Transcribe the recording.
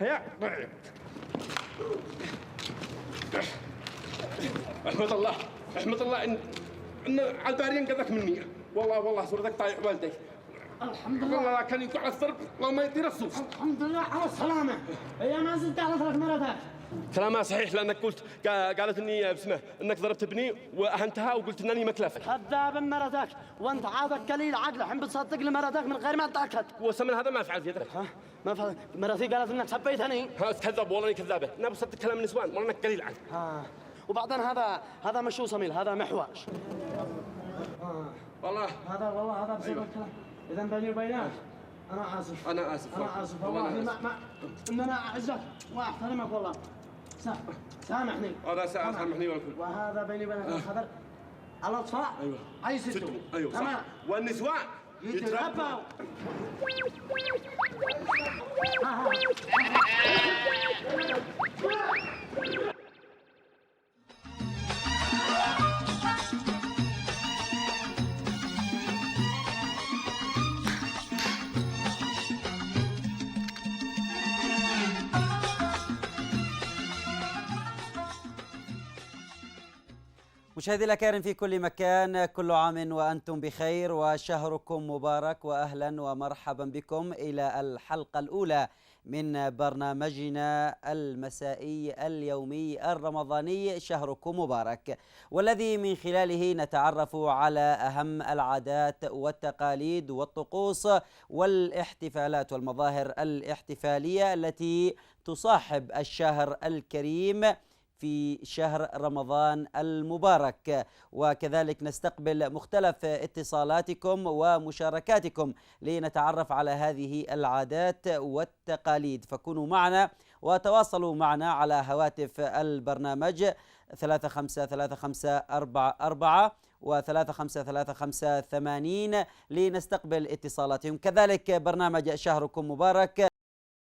هيا احمد الله احمد الله ان عالباري انقذك مني. والله صورتك طايع والديك. الحمد لله. والله كان يقع على الضرب والله ما يدير الصوص. الحمد لله على السلامة. هي ما زلت على ثلاث مرات. كلامها صحيح لانك قالت اني باسمه انك ضربت ابني واهنتها وقلت انني مكلفك. كذاب مرتك وانت عادك قليل عقل الحين بتصدق لمرتك من غير ما تتاكد. وسمن هذا ما فعل في يدك. ها ما فعل. مرتي قالت انك سبيتني. ها كذاب والله اني كذابه. انا بصدق كلام النسوان والله انك قليل عقل. ها وبعدين هذا مشو سميل هذا محواش. والله هذا بسبب أيوة. الكلام. اذا بيني وبينك انا اسف. انا اسف والله ما ان انا اعزك واحترمك والله. سامحني. هذا سامحني والكل. وهذا بيني وبينك الخبر. الاطفال ايوه اي ستوا ايوه تمام. والنسوان يتربوا. مشاهدي الأكارم في كل مكان، كل عام وأنتم بخير وشهركم مبارك، وأهلا ومرحبا بكم إلى الحلقة الأولى من برنامجنا المسائي اليومي الرمضاني شهركم مبارك، والذي من خلاله نتعرف على أهم العادات والتقاليد والطقوس والاحتفالات والمظاهر الاحتفالية التي تصاحب الشهر الكريم في شهر رمضان المبارك. وكذلك نستقبل مختلف اتصالاتكم ومشاركاتكم لنتعرف على هذه العادات والتقاليد، فكونوا معنا وتواصلوا معنا على هواتف البرنامج 353544 و353580 لنستقبل اتصالاتهم. كذلك برنامج شهركم مبارك